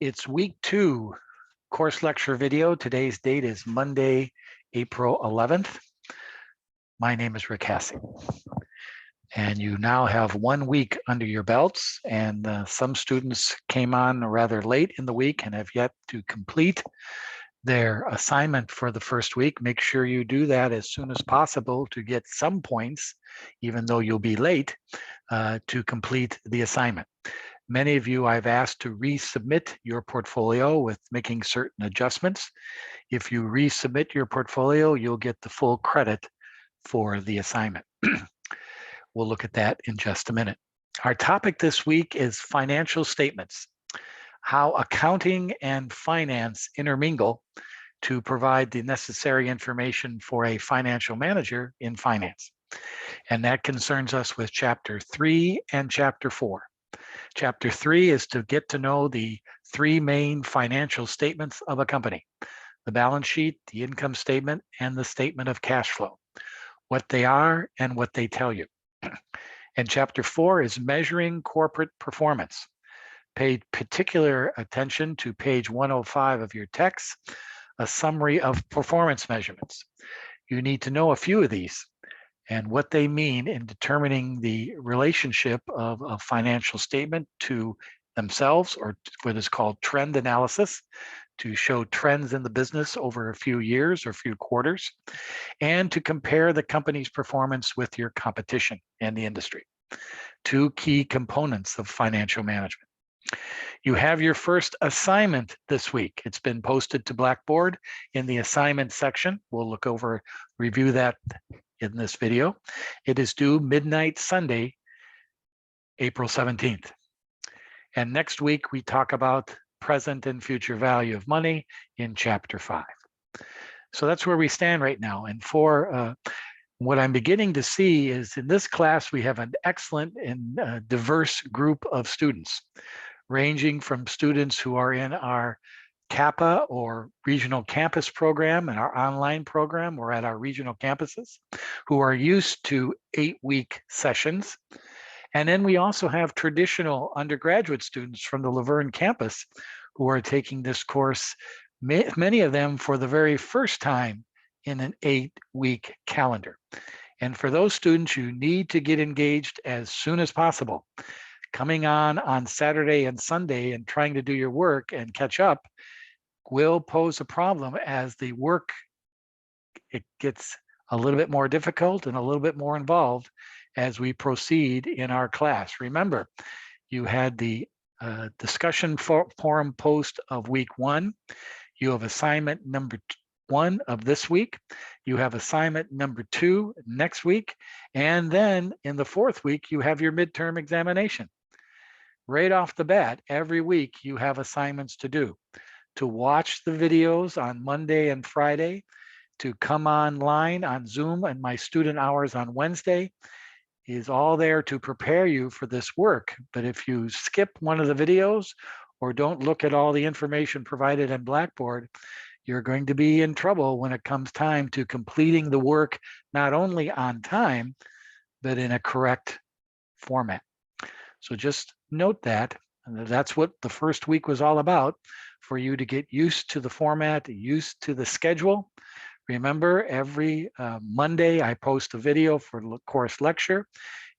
It's week 2 course lecture video. Today's date is Monday, April 11th. My name is Rick Hassey. And you now have 1 week under your belts, and some students came on rather late in the week and have yet to complete their assignment for the first week. Make sure you do that as soon as possible to get some points, even though you'll be late, to complete the assignment. Many of you I've asked to resubmit your portfolio with making certain adjustments. If you resubmit your portfolio, you'll get the full credit for the assignment. We'll look at that in just a minute. Our topic this week is financial statements, how accounting and finance intermingle to provide the necessary information for a financial manager in finance. And that concerns us with Chapter 3 and Chapter 4. Chapter 3 is to get to know the 3 main financial statements of a company: the balance sheet, the income statement, and the statement of cash flow, what they are and what they tell you. And Chapter 4 is measuring corporate performance. Pay particular attention to page 105 of your text, a summary of performance measurements. You need to know a few of these and what they mean in determining the relationship of a financial statement to themselves, or what is called trend analysis, to show trends in the business over a few years or few quarters, and to compare the company's performance with your competition and the industry. 2 key components of financial management. You have your first assignment this week. It's been posted to Blackboard in the assignment section. We'll review that in this video. It is due midnight Sunday, April 17th. And next week, we talk about present and future value of money in Chapter 5. So that's where we stand right now. And for what I'm beginning to see is in this class, we have an excellent and diverse group of students, ranging from students who are in our Kappa or regional campus program and our online program, or at our regional campuses, who are used to 8-week sessions. And then we also have traditional undergraduate students from the Laverne campus who are taking this course, many of them for the very first time in an 8-week calendar. And for those students, you need to get engaged as soon as possible. Coming on Saturday and Sunday and trying to do your work and catch up will pose a problem as the work, it gets a little bit more difficult and a little bit more involved as we proceed in our class. Remember, you had the discussion forum post of week 1. You have assignment number 1 of this week. You have assignment number 2 next week. And then in the 4th week, you have your midterm examination. Right off the bat, every week you have assignments to do. To watch the videos on Monday and Friday, to come online on Zoom and my student hours on Wednesday is all there to prepare you for this work. But if you skip one of the videos or don't look at all the information provided in Blackboard, you're going to be in trouble when it comes time to completing the work, not only on time, but in a correct format. So just note that. And that's what the first week was all about, for you to get used to the format, used to the schedule. Remember, every Monday I post a video for the course lecture.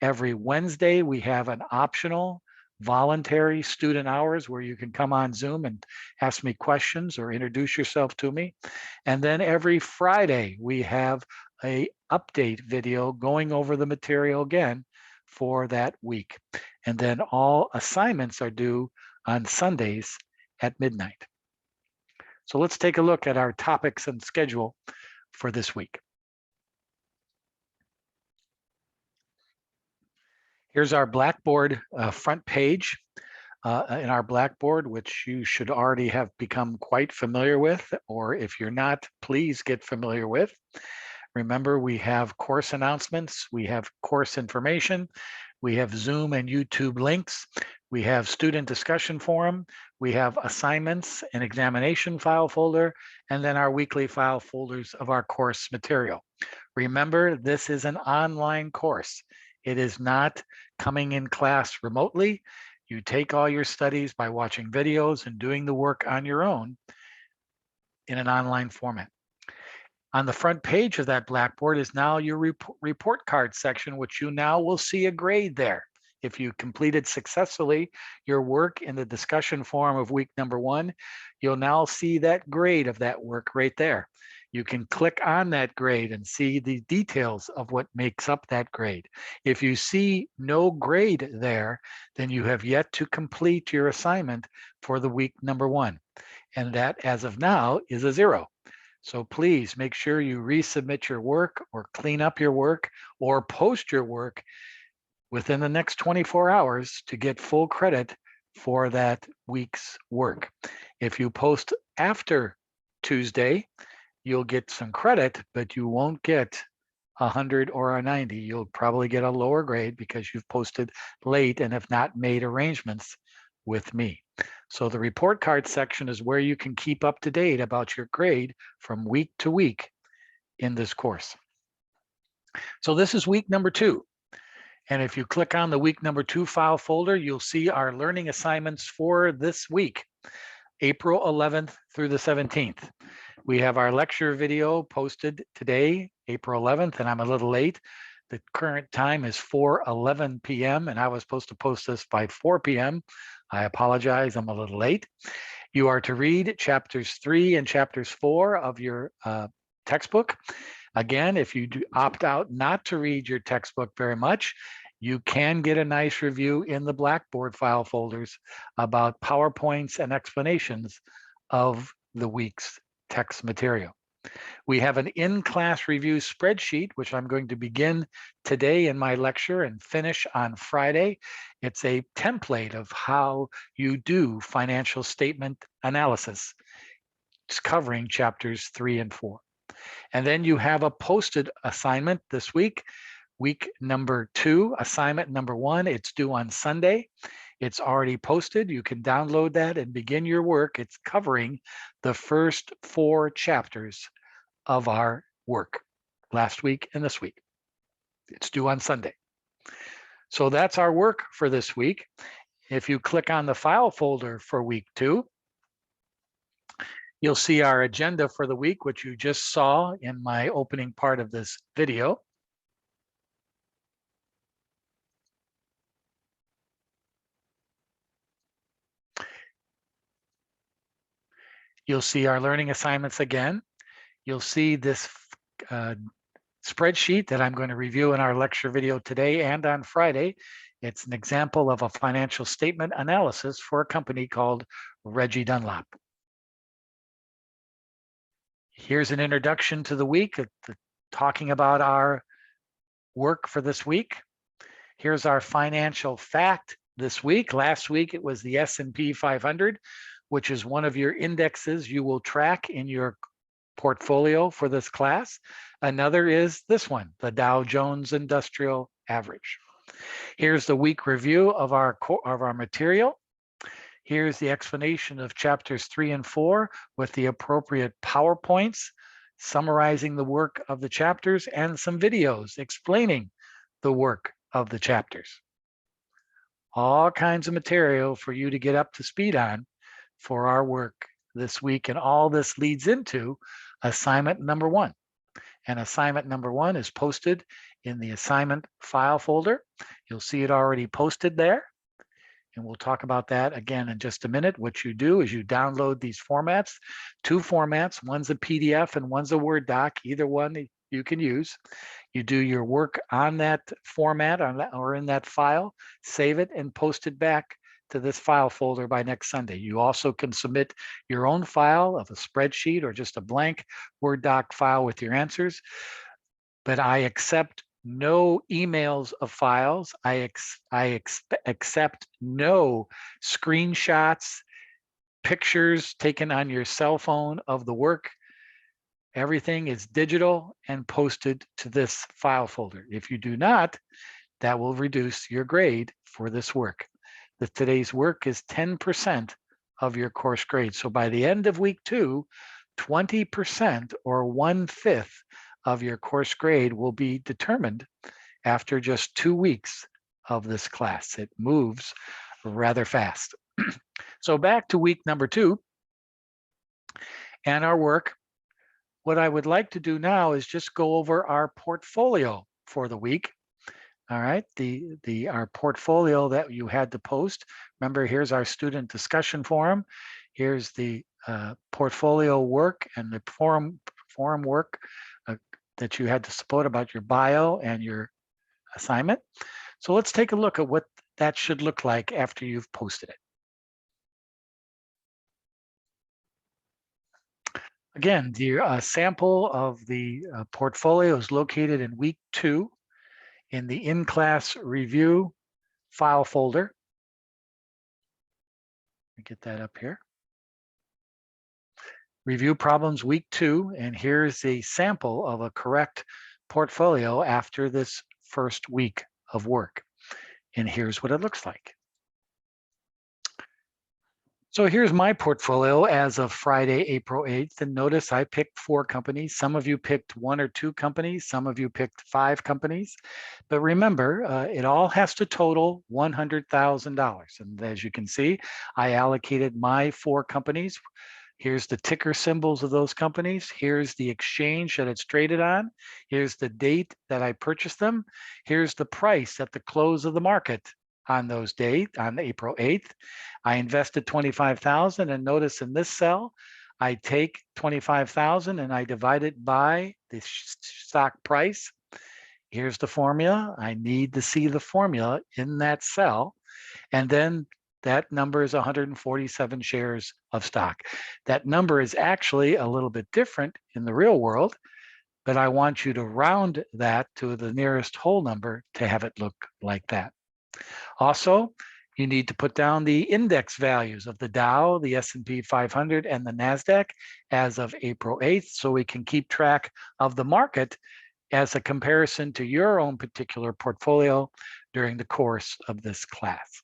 Every Wednesday we have an optional voluntary student hours where you can come on Zoom and ask me questions or introduce yourself to me. And then every Friday we have an update video going over the material again for that week. And then all assignments are due on Sundays at midnight. So let's take a look at our topics and schedule for this week. Here's our Blackboard front page. In our Blackboard, which you should already have become quite familiar with, or if you're not, please get familiar with. Remember, we have course announcements, we have course information, we have Zoom and YouTube links, we have student discussion forum, we have assignments and examination file folder, and then our weekly file folders of our course material. Remember, this is an online course. It is not coming in class remotely. You take all your studies by watching videos and doing the work on your own in an online format. On the front page of that Blackboard is now your report card section, which you now will see a grade there. If you completed successfully your work in the discussion forum of week number 1, you'll now see that grade of that work right there. You can click on that grade and see the details of what makes up that grade. If you see no grade there, then you have yet to complete your assignment for the week number 1. And that, as of now, is a 0. So please make sure you resubmit your work or clean up your work or post your work within the next 24 hours to get full credit for that week's work. If you post after Tuesday, you'll get some credit, but you won't get 100 or a 90. You'll probably get a lower grade because you've posted late and have not made arrangements with me. So the report card section is where you can keep up to date about your grade from week to week in this course. So this is week number 2. And if you click on the week number 2 file folder, you'll see our learning assignments for this week, April 11th through the 17th. We have our lecture video posted today, April 11th, and I'm a little late. The current time is 4:11 p.m. and I was supposed to post this by 4 p.m. I apologize, I'm a little late. You are to read chapters 3 and chapters 4 of your textbook. Again, if you do opt out not to read your textbook very much, you can get a nice review in the Blackboard file folders about PowerPoints and explanations of the week's text material. We have an in-class review spreadsheet, which I'm going to begin today in my lecture and finish on Friday. It's a template of how you do financial statement analysis. It's covering chapters 3 and 4. And then you have a posted assignment this week, week number 2, assignment number 1. It's due on Sunday. It's already posted. You can download that and begin your work. It's covering the first 4 chapters of our work last week and this week. It's due on Sunday. So that's our work for this week. If you click on the file folder for week 2, you'll see our agenda for the week, which you just saw in my opening part of this video. You'll see our learning assignments again. You'll see this spreadsheet that I'm going to review in our lecture video today and on Friday. It's an example of a financial statement analysis for a company called Reggie Dunlop. Here's an introduction to the week, talking about our work for this week. Here's our financial fact this week. Last week, it was the S&P 500, which is one of your indexes you will track in your portfolio for this class. Another is this one, the Dow Jones Industrial Average. Here's the week review of our material. Here's the explanation of chapters 3 and 4 with the appropriate PowerPoints, summarizing the work of the chapters, and some videos explaining the work of the chapters. All kinds of material for you to get up to speed on for our work this week. And all this leads into assignment number 1. And assignment number 1 is posted in the assignment file folder. You'll see it already posted there. And we'll talk about that again in just a minute. What you do is you download these formats, 2 formats. One's a PDF and one's a Word doc, either one you can use. You do your work on that format or in that file, save it and post it back to this file folder by next Sunday. You also can submit your own file of a spreadsheet or just a blank Word doc file with your answers. But I accept no emails of files. I accept no screenshots, pictures taken on your cell phone of the work. Everything is digital and posted to this file folder. If you do not, that will reduce your grade for this work. Today's work is 10% of your course grade. So by the end of week 2, 20% or 1/5 of your course grade will be determined after just 2 weeks of this class. It moves rather fast. So back to week number 2 and our work. What I would like to do now is just go over our portfolio for the week. All right, our portfolio that you had to post. Remember, here's our student discussion forum. Here's the portfolio work and the forum work that you had to support about your bio and your assignment. So let's take a look at what that should look like after you've posted it. Again, the sample of the portfolio is located in week 2 in the in-class review file folder. Let me get that up here. Review problems week 2, and here's a sample of a correct portfolio after this first week of work. And here's what it looks like. So here's my portfolio as of Friday, April 8th. And notice I picked 4 companies. Some of you picked 1 or 2 companies. Some of you picked 5 companies. But remember, it all has to total $100,000. And as you can see, I allocated my 4 companies. Here's the ticker symbols of those companies. Here's the exchange that it's traded on. Here's the date that I purchased them. Here's the price at the close of the market on those date, on April 8th. I invested $25,000, and notice in this cell, I take $25,000 and I divide it by the stock price. Here's the formula. I need to see the formula in that cell. And then that number is 147 shares of stock. That number is actually a little bit different in the real world, but I want you to round that to the nearest whole number to have it look like that. Also, you need to put down the index values of the Dow, the S&P 500, and the NASDAQ as of April 8th, so we can keep track of the market as a comparison to your own particular portfolio during the course of this class.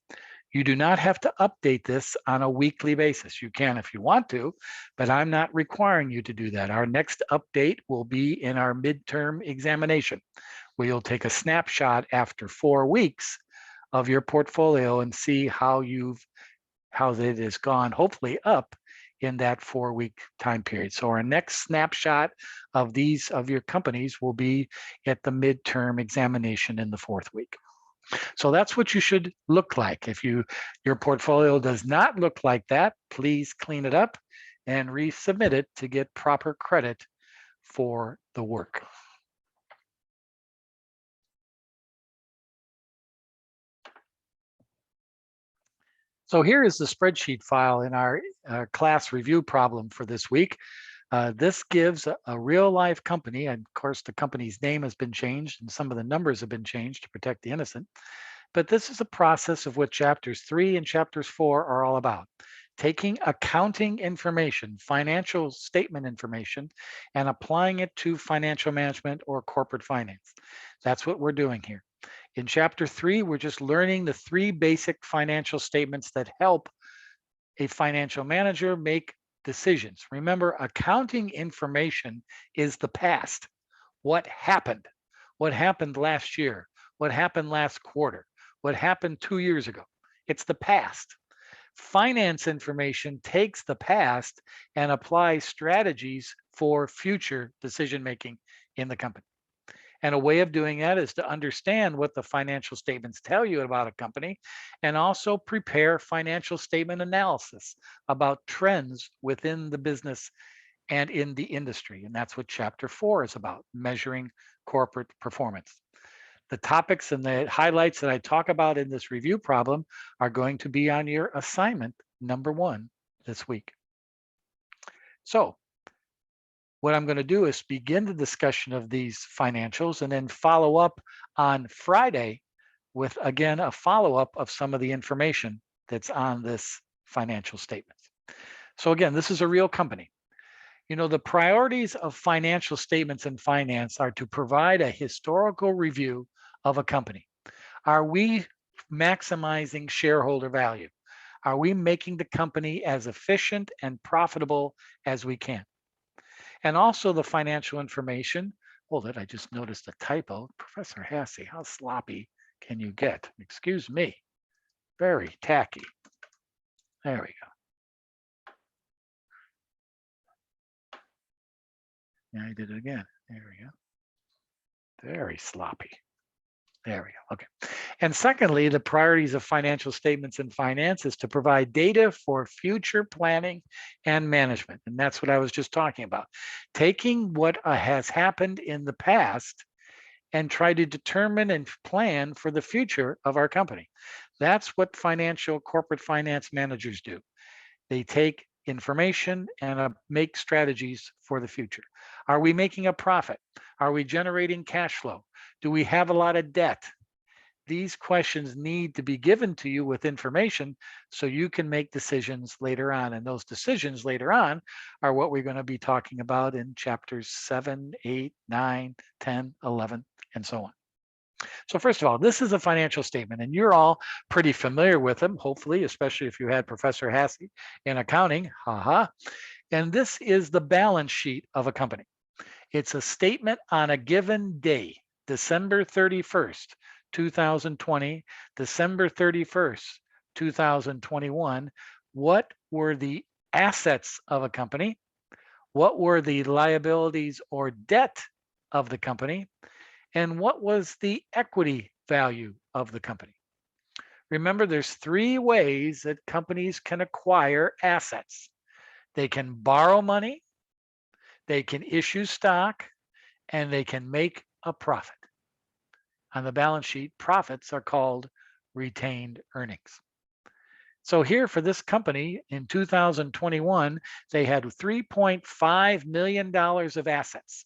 You do not have to update this on a weekly basis. You can if you want to, but I'm not requiring you to do that. Our next update will be in our midterm examination, where you'll take a snapshot after 4 weeks of your portfolio and see how it has gone, hopefully up in that 4-week time period. So our next snapshot of your companies will be at the midterm examination in the 4th week. So that's what you should look like. If your portfolio does not look like that, please clean it up and resubmit it to get proper credit for the work. So here is the spreadsheet file in our class review problem for this week. This gives a real life company, and of course the company's name has been changed and some of the numbers have been changed to protect the innocent. But this is a process of what chapters 3 and chapters 4 are all about. Taking accounting information, financial statement information, and applying it to financial management or corporate finance. That's what we're doing here. In chapter 3, we're just learning the 3 basic financial statements that help a financial manager make decisions. Remember, accounting information is the past. What happened? What happened last year? What happened last quarter? What happened 2 years ago? It's the past. Finance information takes the past and applies strategies for future decision-making in the company. And a way of doing that is to understand what the financial statements tell you about a company and also prepare financial statement analysis about trends within the business and in the industry. And that's what chapter 4 is about, measuring corporate performance. The topics and the highlights that I talk about in this review problem are going to be on your assignment number 1 this week. So what I'm going to do is begin the discussion of these financials and then follow up on Friday with, again, a follow-up of some of the information that's on this financial statement. So again, this is a real company. You know, the priorities of financial statements in finance are to provide a historical review of a company. Are we maximizing shareholder value? Are we making the company as efficient and profitable as we can? And also the financial information. Hold it, I just noticed a typo. Professor Hassey, how sloppy can you get? Excuse me. Very tacky. There we go. Yeah, I did it again. There we go. Very sloppy. There we go. Okay. And secondly, the priorities of financial statements and finance is to provide data for future planning and management. And that's what I was just talking about. Taking what has happened in the past and try to determine and plan for the future of our company. That's what financial corporate finance managers do. They take information and make strategies for the future. Are we making a profit? Are we generating cash flow? Do we have a lot of debt? These questions need to be given to you with information so you can make decisions later on. And those decisions later on are what we're going to be talking about in chapters 7, 8, 9, 10, 11, and so on. So first of all, this is a financial statement, and you're all pretty familiar with them, hopefully, especially if you had Professor Hassey in accounting, haha. And this is the balance sheet of a company. It's a statement on a given day, December 31st, 2020, December 31st, 2021. What were the assets of a company? What were the liabilities or debt of the company? And what was the equity value of the company? Remember, there's three ways that companies can acquire assets. They can borrow money, they can issue stock, and they can make a profit. On the balance sheet, profits are called retained earnings. So here for this company in 2021, they had $3.5 million of assets.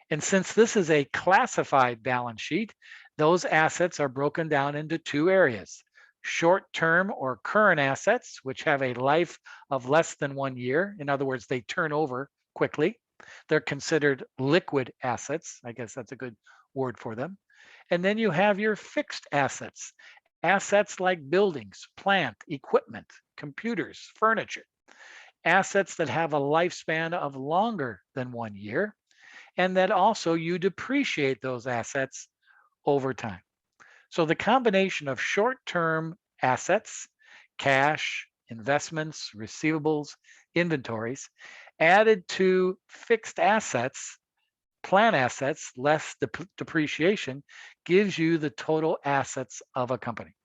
And since this is a classified balance sheet, those assets are broken down into two areas: short-term or current assets, which have a life of less than 1 year. In other words, they turn over quickly. They're considered liquid assets. I guess that's a good word for them. And then you have your fixed assets, assets like buildings, plant, equipment, computers, furniture, assets that have a lifespan of longer than 1 year, and that also you depreciate those assets over time. So the combination of short-term assets, cash, investments, receivables, inventories, added to fixed assets, plan assets, less depreciation, gives you the total assets of a company.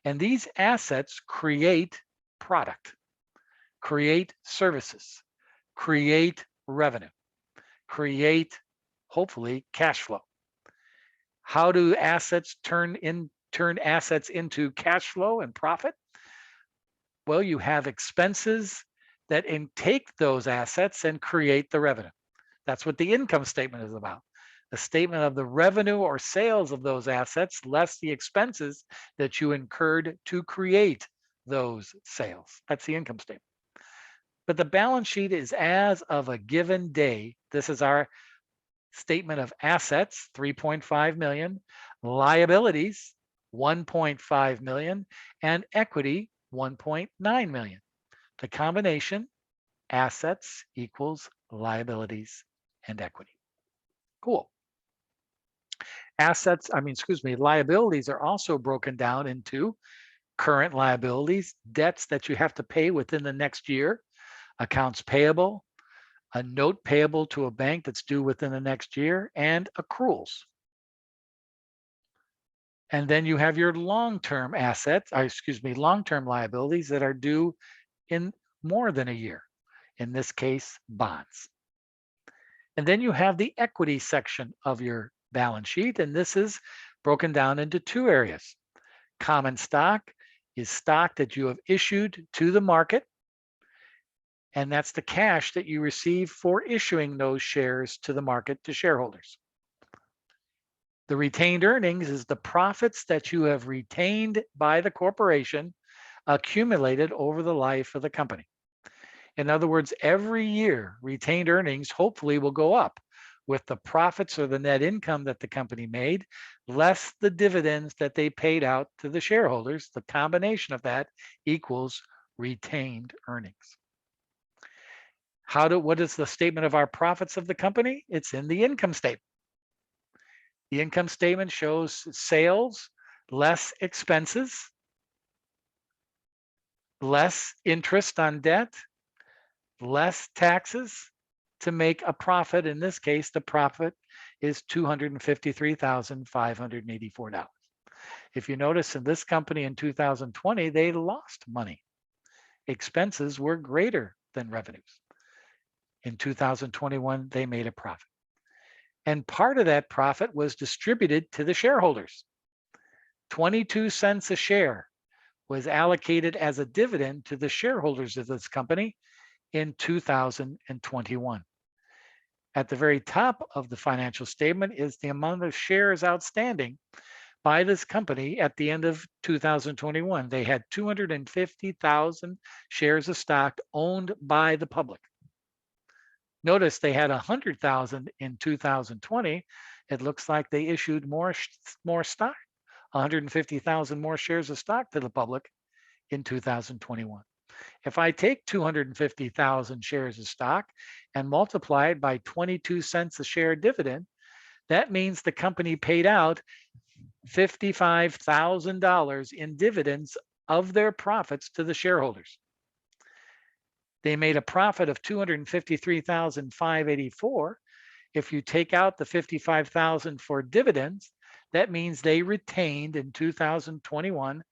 And these assets create product, create services, create revenue, create, hopefully, cash flow. How do assets turn assets into cash flow and profit? Well, you have expenses that take those assets and create the revenue. That's what the income statement is about. The statement of the revenue or sales of those assets less the expenses that you incurred to create those sales. That's the income statement. But the balance sheet is as of a given day. This is our statement of assets, 3.5 million, liabilities, 1.5 million, and equity, 1.9 million. The combination, assets equals liabilities and equity. Cool. Liabilities are also broken down into current liabilities, debts that you have to pay within the next year, accounts payable, a note payable to a bank that's due within the next year, and accruals. And then you have your long-term long-term liabilities that are due in more than a year. In this case, bonds. And then you have the equity section of your balance sheet, and this is broken down into two areas. Common stock is stock that you have issued to the market, and that's the cash that you receive for issuing those shares to the market to shareholders. The retained earnings is the profits that you have retained by the corporation accumulated over the life of the company. In other words, every year, retained earnings hopefully will go up with the profits or the net income that the company made, less the dividends that they paid out to the shareholders. The combination of that equals retained earnings. What is the statement of our profits of the company? It's in the income statement. The income statement shows sales less expenses. less interest on debt, less taxes to make a profit. In this case, the profit is $253,584. If you notice in this company in 2020, they lost money. Expenses were greater than revenues. In 2021, they made a profit. And part of that profit was distributed to the shareholders. 22 cents a share was allocated as a dividend to the shareholders of this company in 2021. At the very top of the financial statement is the amount of shares outstanding by this company at the end of 2021. They had 250,000 shares of stock owned by the public. Notice they had 100,000 in 2020. It looks like they issued more stock, 150,000 more shares of stock to the public in 2021. If I take 250,000 shares of stock and multiply it by 22 cents a share dividend, that means the company paid out $55,000 in dividends of their profits to the shareholders. They made a profit of $253,584. If you take out the $55,000 for dividends, that means they retained in 2021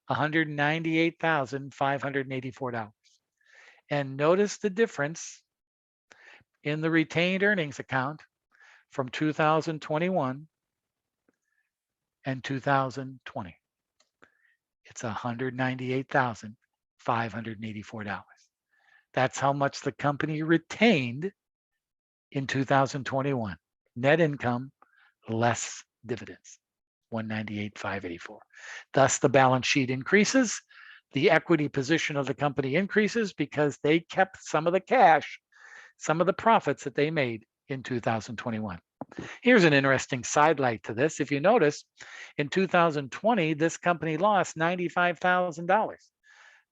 $198,584. And notice the difference in the retained earnings account from 2021 and 2020. It's $198,584. That's how much the company retained in 2021. Net income less dividends, $198,584. Thus, the balance sheet increases. The equity position of the company increases because they kept some of the cash, some of the profits that they made in 2021. Here's an interesting sidelight to this. If you notice, in 2020, this company lost $95,000,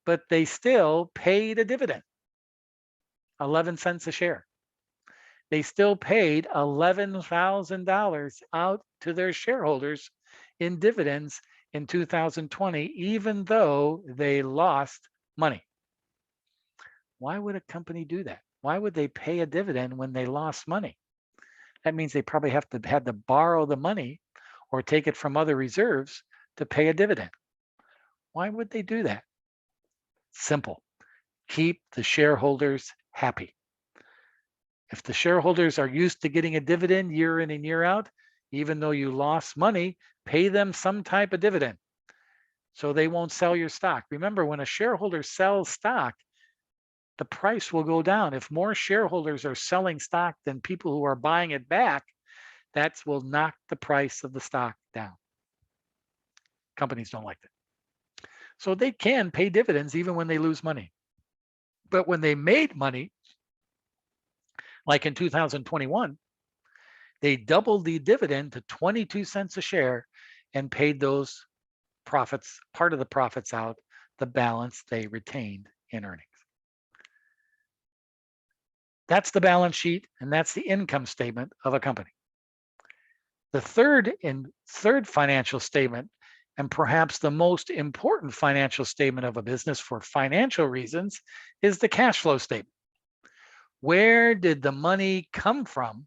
but they still paid a dividend, 11 cents a share. They still paid $11,000 out to their shareholders in dividends in 2020, even though they lost money. Why would a company do that? Why would they pay a dividend when they lost money? That means they probably had to borrow the money or take it from other reserves to pay a dividend. Why would they do that? Simple. Keep the shareholders happy. If the shareholders are used to getting a dividend year in and year out, even though you lost money, pay them some type of dividend so they won't sell your stock. Remember, when a shareholder sells stock, the price will go down. If more shareholders are selling stock than people who are buying it back, that will knock the price of the stock down. Companies don't like that. So they can pay dividends even when they lose money. But when they made money, like in 2021, they doubled the dividend to 22 cents a share and paid those profits, part of the profits out, the balance they retained in earnings. That's the balance sheet, and that's the income statement of a company. The third financial statement, and perhaps the most important financial statement of a business for financial reasons, is the cash flow statement. Where did the money come from?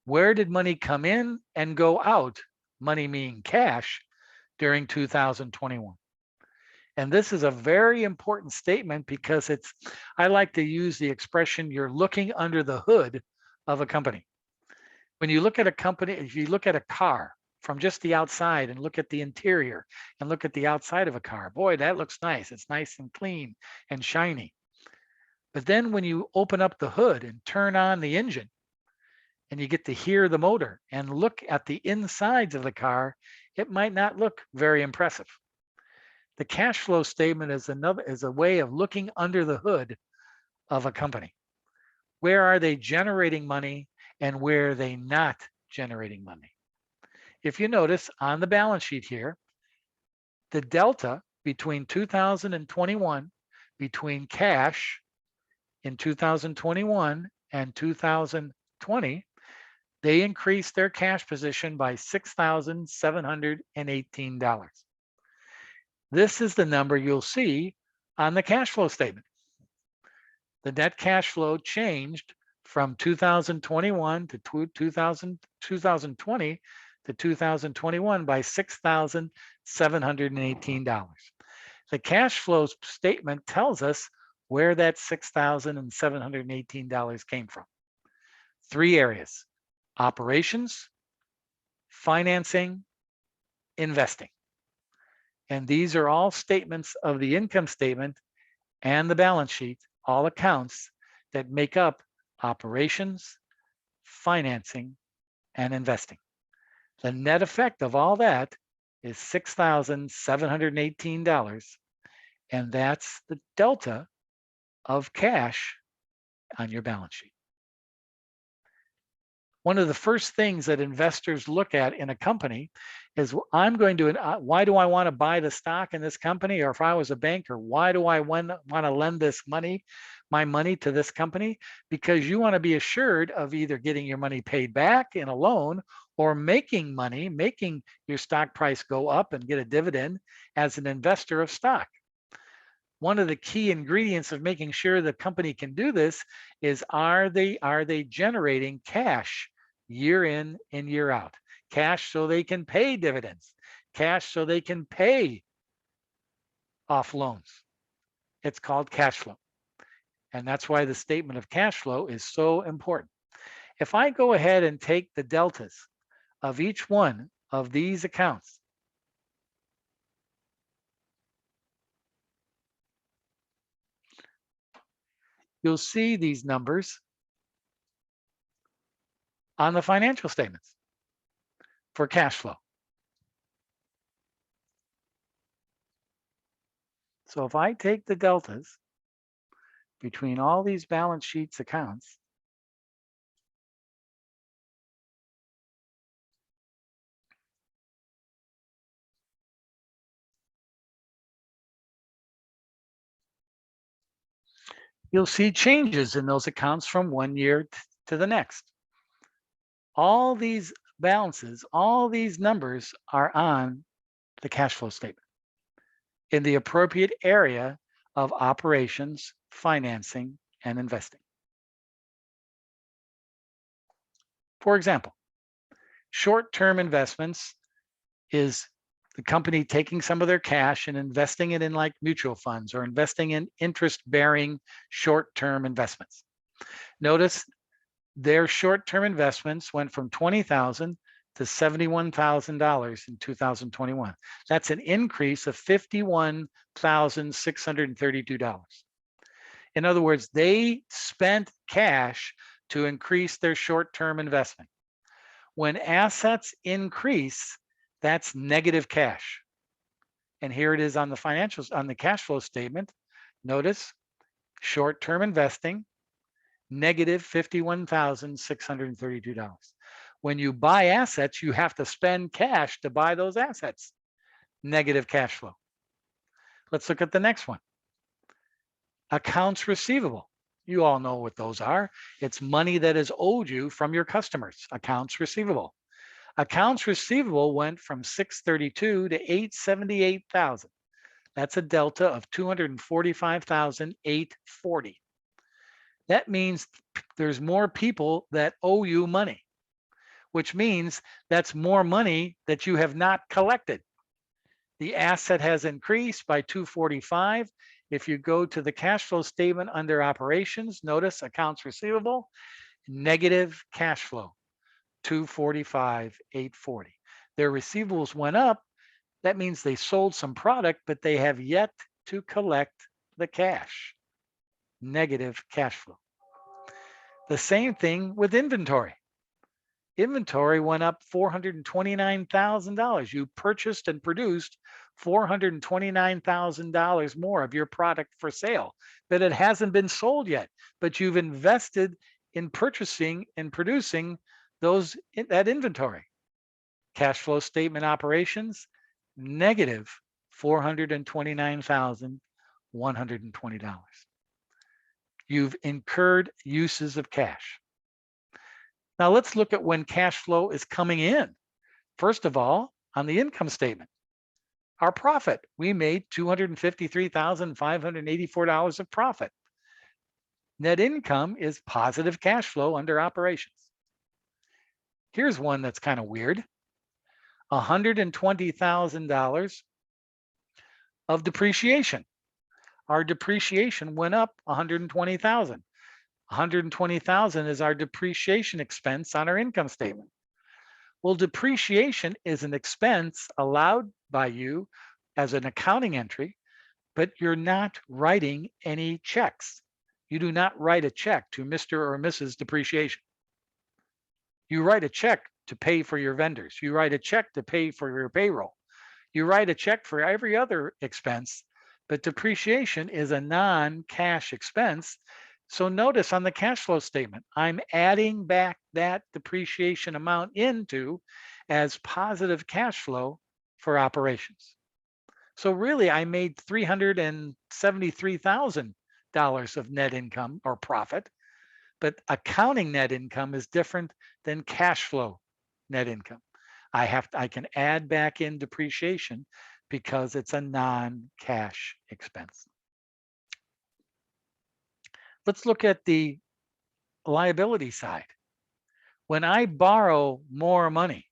Where did money come in and go out? Money meaning cash during 2021. And this is a very important statement because I like to use the expression, you're looking under the hood of a company. When you look at a company, if you look at a car from just the outside and look at the interior and look at the outside of a car, boy, that looks nice. It's nice and clean and shiny. But then when you open up the hood and turn on the engine and you get to hear the motor and look at the insides of the car, it might not look very impressive. The cash flow statement is a way of looking under the hood of a company. Where are they generating money and where are they not generating money? If you notice on the balance sheet here, the delta between 2021, between cash in 2021 and 2020, they increased their cash position by $6,718. This is the number you'll see on the cash flow statement. The net cash flow changed from 2021 to 2020 to 2021 by $6,718. The cash flow statement tells us where that $6,718 came from. Three areas: operations, financing, investing. And these are all statements of the income statement and the balance sheet, all accounts that make up operations, financing, and investing. The net effect of all that is $6,718, and that's the delta of cash on your balance sheet. One of the first things that investors look at in a company is, why do I want to buy the stock in this company? Or if I was a banker, why do I want to lend my money to this company? Because you want to be assured of either getting your money paid back in a loan or making money, making your stock price go up and get a dividend as an investor of stock. One of the key ingredients of making sure the company can do this is, are they generating cash year in and year out? Cash so they can pay dividends, cash so they can pay off loans. It's called cash flow. And that's why the statement of cash flow is so important. If I go ahead and take the deltas of each one of these accounts, you'll see these numbers on the financial statements for cash flow. So if I take the deltas between all these balance sheets accounts, you'll see changes in those accounts from one year to the next. All these balances, all these numbers are on the cash flow statement in the appropriate area of operations, financing, and investing. For example, short-term investments is the company taking some of their cash and investing it in like mutual funds or investing in interest-bearing short-term investments. Notice their short-term investments went from $20,000 to $71,000 in 2021. That's an increase of $51,632. In other words, they spent cash to increase their short-term investment. When assets increase, that's negative cash. And here it is on the financials, on the cash flow statement. Notice short-term investing, negative $51,632. When you buy assets, you have to spend cash to buy those assets. Negative cash flow. Let's look at the next one. Accounts receivable. You all know what those are. It's money that is owed you from your customers. Accounts receivable. Accounts receivable went from $632,000 to $878,000. That's a delta of $245,840. That means there's more people that owe you money, which means that's more money that you have not collected. The asset has increased by $245,000. If you go to the cash flow statement under operations, notice accounts receivable, negative cash flow, $245,840. Their receivables went up. That means they sold some product, but they have yet to collect the cash. Negative cash flow. The same thing with inventory. Inventory went up $429,000. You purchased and produced $429,000 more of your product for sale, but it hasn't been sold yet. But you've invested in purchasing and producing that inventory. Cash flow statement operations, negative $429,120. You've incurred uses of cash. Now let's look at when cash flow is coming in. First of all, on the income statement, Our profit, we made $253,584 of profit. Net income is positive cash flow under operations. Here's one that's kind of weird. $120,000 of depreciation. Our depreciation went up 120,000. 120,000 is our depreciation expense on our income statement. Well, depreciation is an expense allowed by you as an accounting entry, but you're not writing any checks. You do not write a check to Mr. or Mrs. Depreciation. You write a check to pay for your vendors. You write a check to pay for your payroll. You write a check for every other expense, but depreciation is a non-cash expense. So notice on the cash flow statement, I'm adding back that depreciation amount into as positive cash flow for operations. So really, I made $373,000 of net income or profit, but accounting net income is different than cash flow net income. I can add back in depreciation because it's a non-cash expense. Let's look at the liability side. When I borrow more money,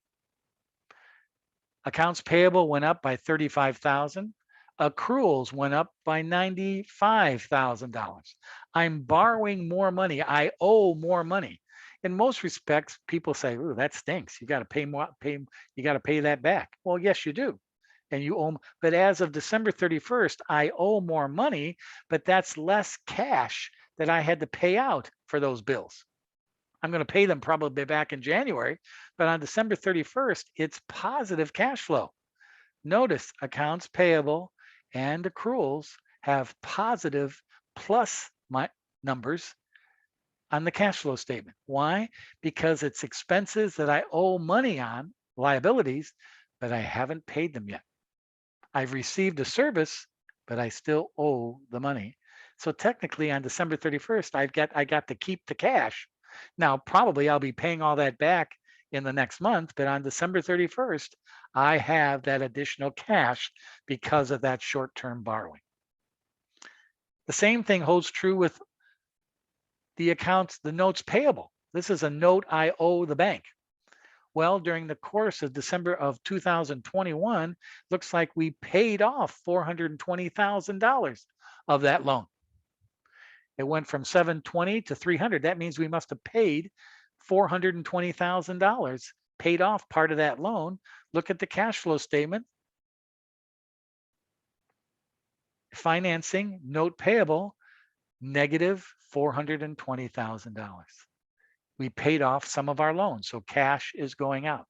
accounts payable went up by $35,000. Accruals went up by $95,000. I'm borrowing more money. I owe more money. In most respects, people say, "Ooh, that stinks. You got to pay more. You got to pay that back." Well, yes, you do, and you owe. But as of December 31st, I owe more money, but that's less cash that I had to pay out for those bills. I'm going to pay them probably back in January, but on December 31st, it's positive cash flow. Notice accounts payable and accruals have positive plus my numbers on the cash flow statement. Why? Because it's expenses that I owe money on, liabilities, but I haven't paid them yet. I've received a service, but I still owe the money. So technically on December 31st, I got to keep the cash. Now, probably I'll be paying all that back in the next month, but on December 31st, I have that additional cash because of that short-term borrowing. The same thing holds true with the accounts, the notes payable. This is a note I owe the bank. Well, during the course of December of 2021, looks like we paid off $420,000 of that loan. It went from 720 to 300. That means we must have paid $420,000, paid off part of that loan. Look at the cash flow statement. Financing, note payable, negative $420,000. We paid off some of our loans, so cash is going out.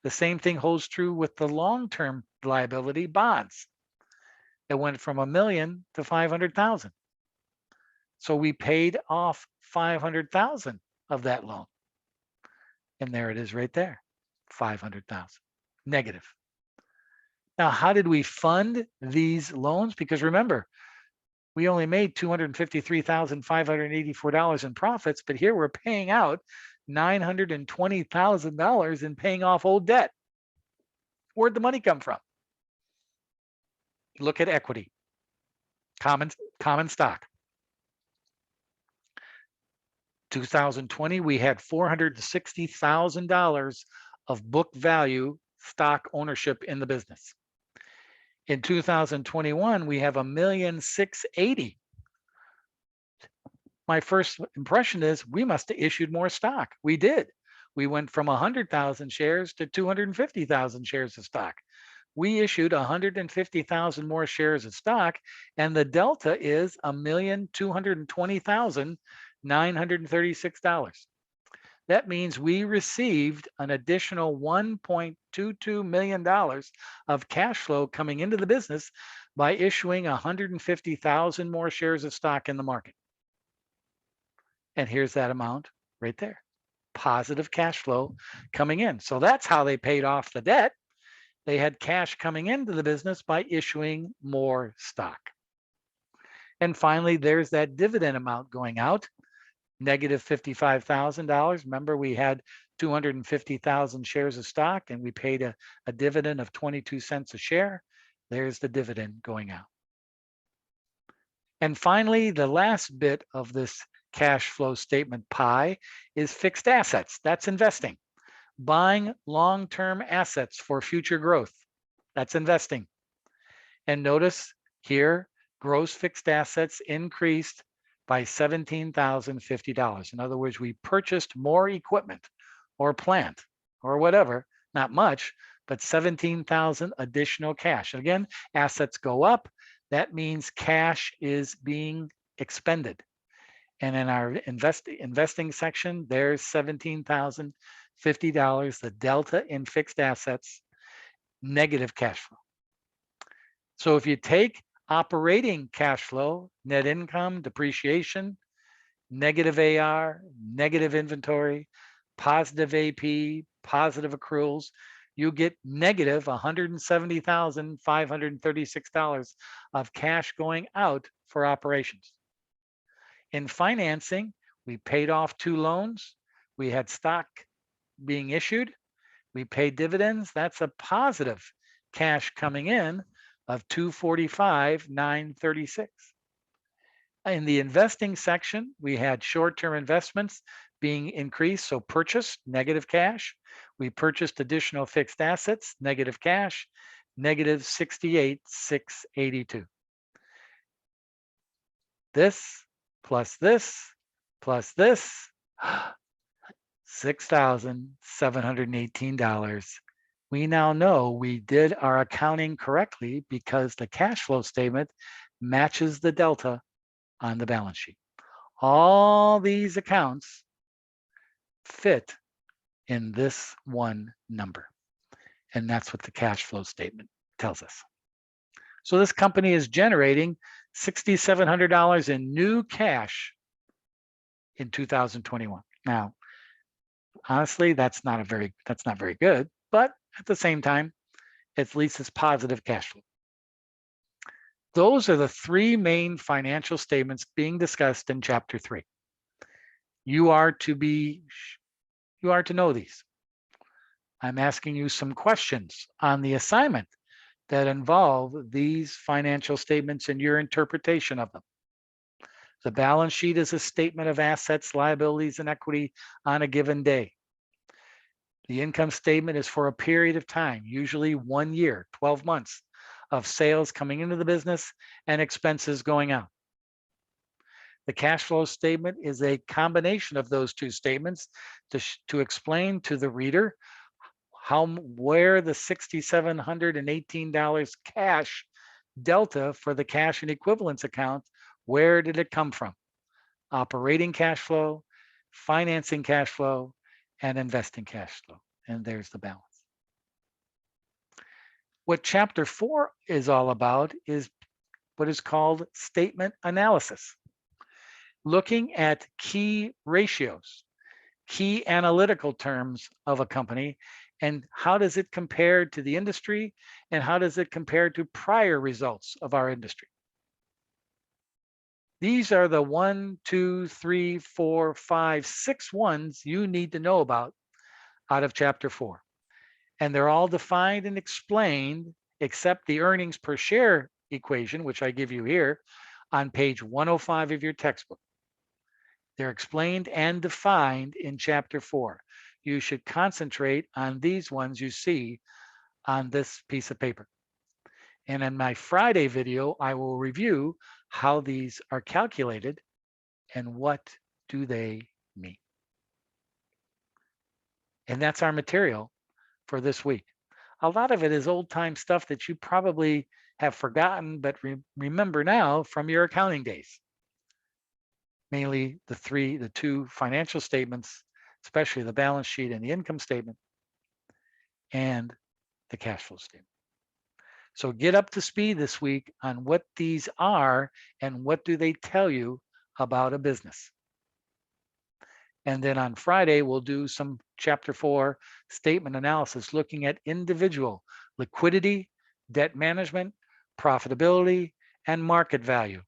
The same thing holds true with the long-term liability bonds. It went from $1 million to $500,000. So we paid off $500,000 of that loan. And there it is right there, $500,000 negative. Now, how did we fund these loans? Because remember, we only made $253,584 in profits, but here we're paying out $920,000 in paying off old debt. Where'd the money come from? Look at equity, common stock. 2020, we had $460,000 of book value stock ownership in the business. In 2021, we have $1,680,000. My first impression is we must have issued more stock. We did. We went from 100,000 shares to 250,000 shares of stock. We issued 150,000 more shares of stock, and the delta is $1,220,936. That means we received an additional $1.22 million of cash flow coming into the business by issuing 150,000 more shares of stock in the market. And here's that amount right there, positive cash flow coming in. So that's how they paid off the debt. They had cash coming into the business by issuing more stock. And finally, there's that dividend amount going out. Negative $55,000. Remember, we had 250,000 shares of stock and we paid a dividend of 22 cents a share. There's the dividend going out. And finally, the last bit of this cash flow statement pie is fixed assets. That's investing. Buying long-term assets for future growth. That's investing. And notice here, gross fixed assets increased by $17,050. In other words, we purchased more equipment or plant or whatever, not much, but 17,000 additional cash. Again, assets go up. That means cash is being expended. And in our investing section, there's $17,050, the delta in fixed assets, negative cash flow. So if you take operating cash flow, net income, depreciation, negative AR, negative inventory, positive AP, positive accruals, you get negative $170,536 of cash going out for operations. In financing, we paid off 2 loans. We had stock being issued. We paid dividends. That's a positive cash coming in of $245,936. In the investing section, we had short-term investments being increased, so purchased, negative cash. We purchased additional fixed assets, negative cash, negative 68,682. This plus this plus this, $6,718. We now know we did our accounting correctly because the cash flow statement matches the delta on the balance sheet. All these accounts fit in this one number. And that's what the cash flow statement tells us. So this company is generating $6,700 in new cash in 2021. Now, honestly, that's not very good, but at the same time, at least it's positive cash flow. Those are the 3 main financial statements being discussed in chapter 3. You are to know these. I'm asking you some questions on the assignment that involve these financial statements and your interpretation of them. The balance sheet is a statement of assets, liabilities, and equity on a given day. The income statement is for a period of time, usually 1 year, 12 months of sales coming into the business and expenses going out. The cash flow statement is a combination of those 2 statements to explain to the reader where the $6,718 cash delta for the cash and equivalents account, where did it come from? Operating cash flow, financing cash flow, and investing cash flow. And there's the balance. What chapter 4 is all about is what is called statement analysis. Looking at key ratios, key analytical terms of a company, and how does it compare to the industry, and how does it compare to prior results of our industry. These are the 1, 2, 3, 4, 5, 6 ones you need to know about out of chapter 4. And they're all defined and explained, except the earnings per share equation, which I give you here on page 105 of your textbook. They're explained and defined in chapter 4. You should concentrate on these ones you see on this piece of paper. And in my Friday video, I will review how these are calculated and what do they mean. And that's our material for this week. A lot of it is old time stuff that you probably have forgotten, but remember now from your accounting days. Mainly the 2 financial statements, especially the balance sheet and the income statement, and the cash flow statement. So get up to speed this week on what these are and what do they tell you about a business. And then on Friday, we'll do some chapter 4 statement analysis, looking at individual liquidity, debt management, profitability, and market value,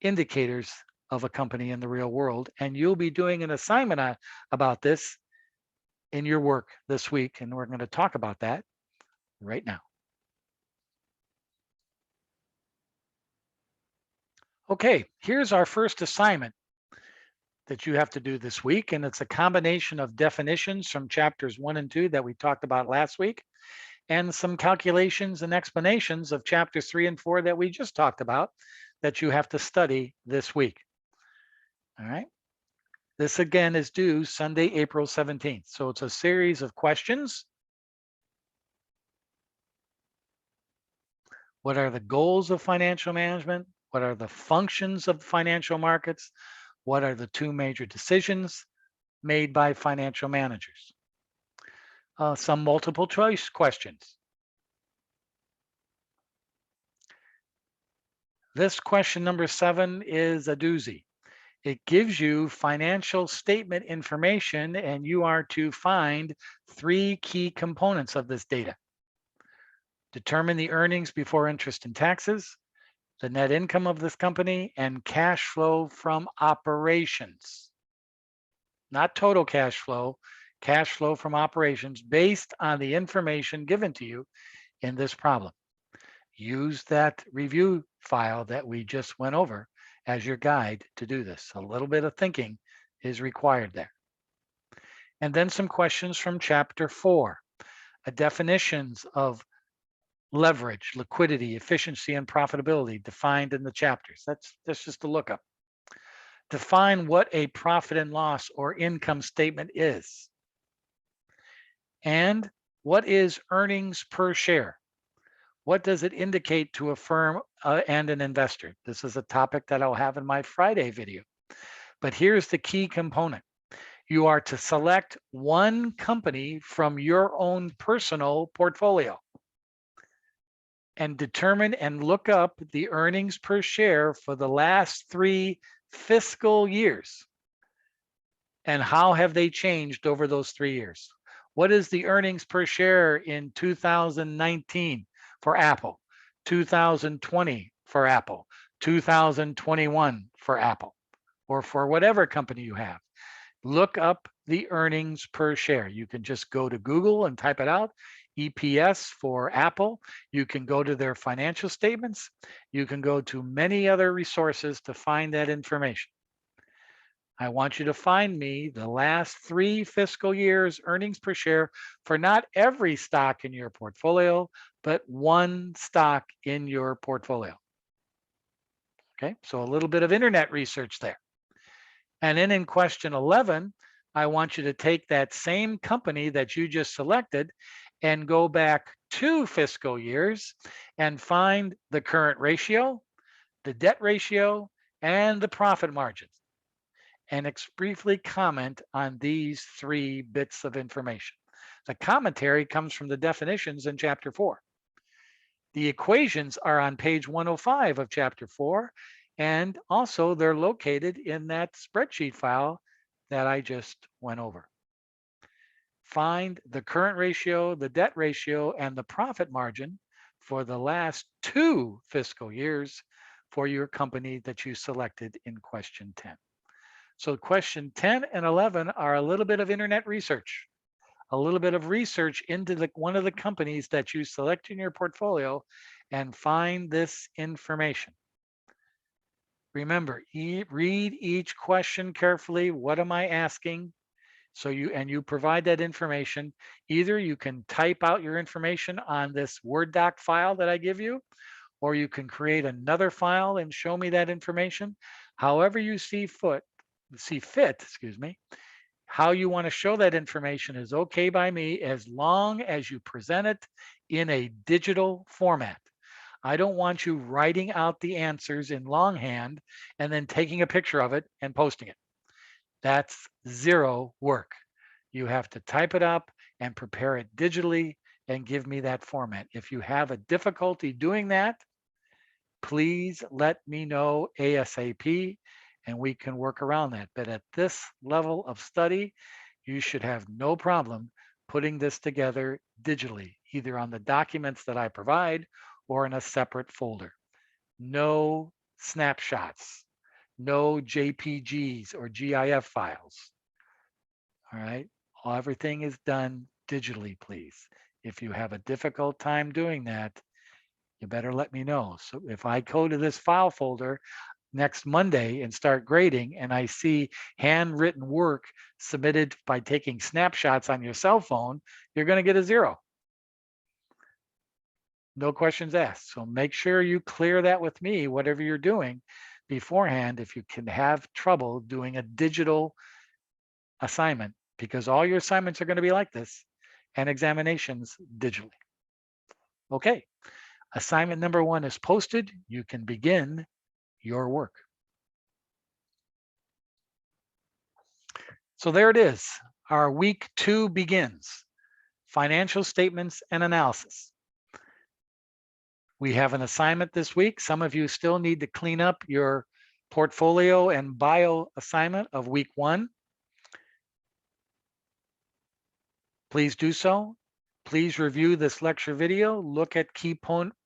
indicators of a company in the real world. And you'll be doing an assignment about this in your work this week. And we're going to talk about that right now. Okay, here's our first assignment that you have to do this week, and it's a combination of definitions from chapters 1 and 2 that we talked about last week, and some calculations and explanations of chapters 3 and 4 that we just talked about that you have to study this week. All right. This again is due Sunday, April 17th. So it's a series of questions. What are the goals of financial management? What are the functions of financial markets? What are the two major decisions made by financial managers? Some multiple choice questions. This question number 7 is a doozy. It gives you financial statement information, and you are to find 3 key components of this data. Determine the earnings before interest and taxes, the net income of this company, and cash flow from operations. Not total cash flow from operations based on the information given to you in this problem. Use that review file that we just went over as your guide to do this. A little bit of thinking is required there. And then some questions from chapter 4, definitions of leverage, liquidity, efficiency, and profitability defined in the chapters. That's just a lookup. Define what a profit and loss or income statement is. And what is earnings per share? What does it indicate to a firm and an investor? This is a topic that I'll have in my Friday video. But here's the key component. You are to select one company from your own personal portfolio and determine and look up the earnings per share for the last 3 fiscal years. And how have they changed over those 3 years? What is the earnings per share in 2019 for Apple, 2020 for Apple, 2021 for Apple, or for whatever company you have? Look up the earnings per share. You can just go to Google and type it out, EPS for Apple. You can go to their financial statements. You can go to many other resources to find that information. I want you to find me the last 3 fiscal years earnings per share for not every stock in your portfolio, but one stock in your portfolio. Okay, so a little bit of internet research there. And then in question 11, I want you to take that same company that you just selected and go back 2 fiscal years and find the current ratio, the debt ratio, and the profit margins. And briefly comment on these 3 bits of information. The commentary comes from the definitions in chapter 4. The equations are on page 105 of chapter 4, and also they're located in that spreadsheet file that I just went over. Find the current ratio, the debt ratio, and the profit margin for the last 2 fiscal years for your company that you selected in question 10. So question 10 and 11 are a little bit of internet research, a little bit of research into one of the companies that you select in your portfolio and find this information. Remember, read each question carefully. What am I asking? So you provide that information. Either you can type out your information on this Word doc file that I give you, or you can create another file and show me that information. However you see fit, how you want to show that information is okay by me as long as you present it in a digital format. I don't want you writing out the answers in longhand and then taking a picture of it and posting it. That's 0 work. You have to type it up and prepare it digitally and give me that format. If you have a difficulty doing that, please let me know ASAP and we can work around that. But at this level of study, you should have no problem putting this together digitally, either on the documents that I provide or in a separate folder. No snapshots, no JPGs or GIF files. All right, everything is done digitally, please. If you have a difficult time doing that, you better let me know. So if I go to this file folder, next Monday and start grading and I see handwritten work submitted by taking snapshots on your cell phone, you're going to get a 0. No questions asked. So make sure you clear that with me, whatever you're doing beforehand, if you can have trouble doing a digital assignment, because all your assignments are going to be like this and examinations digitally. Okay, assignment number 1 is posted. You can begin your work. So there it is. Our week 2 begins. Financial statements and analysis. We have an assignment this week. Some of you still need to clean up your portfolio and bio assignment of week 1. Please do so. Please review this lecture video. Look at key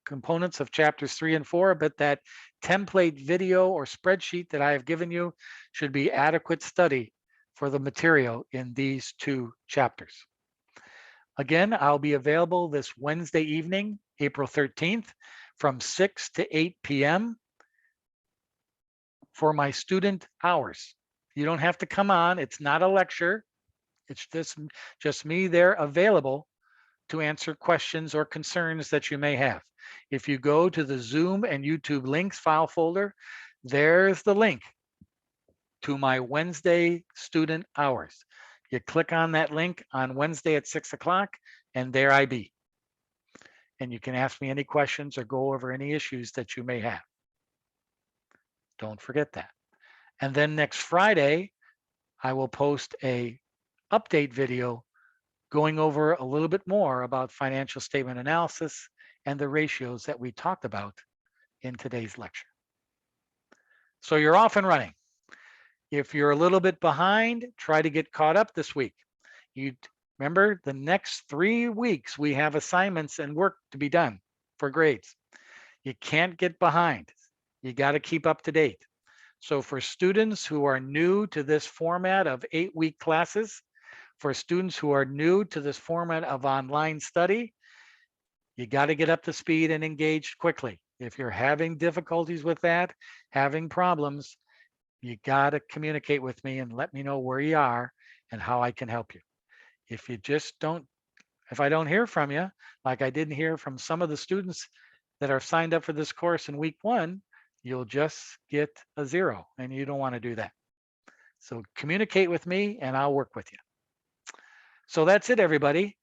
components of chapters 3 and 4, but that template video or spreadsheet that I have given you should be adequate study for the material in these 2 chapters. Again, I'll be available this Wednesday evening, April 13th, from 6 to 8 p.m. for my student hours. You don't have to come on. It's not a lecture. It's just me there available to answer questions or concerns that you may have. If you go to the Zoom and YouTube links file folder, there's the link to my Wednesday student hours. You click on that link on Wednesday at 6 o'clock, and there I be. And you can ask me any questions or go over any issues that you may have. Don't forget that. And then next Friday, I will post a update video going over a little bit more about financial statement analysis and the ratios that we talked about in today's lecture. So you're off and running. If you're a little bit behind, try to get caught up this week. You remember, the next 3 weeks, we have assignments and work to be done for grades. You can't get behind. You got to keep up to date. So for students who are new to this format of 8-week classes, for students who are new to this format of online study, you got to get up to speed and engaged quickly. If you're having difficulties with that, having problems, you got to communicate with me and let me know where you are and how I can help you. If I don't hear from you, like I didn't hear from some of the students that are signed up for this course in week 1, you'll just get a 0, and you don't want to do that. So communicate with me and I'll work with you. So that's it, everybody.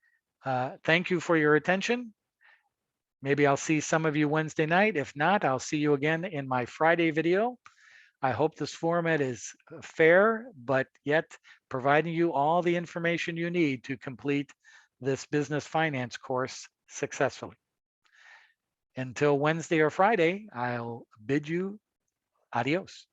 Thank you for your attention. Maybe I'll see some of you Wednesday night. If not, I'll see you again in my Friday video. I hope this format is fair, but yet providing you all the information you need to complete this business finance course successfully. Until Wednesday or Friday, I'll bid you adios.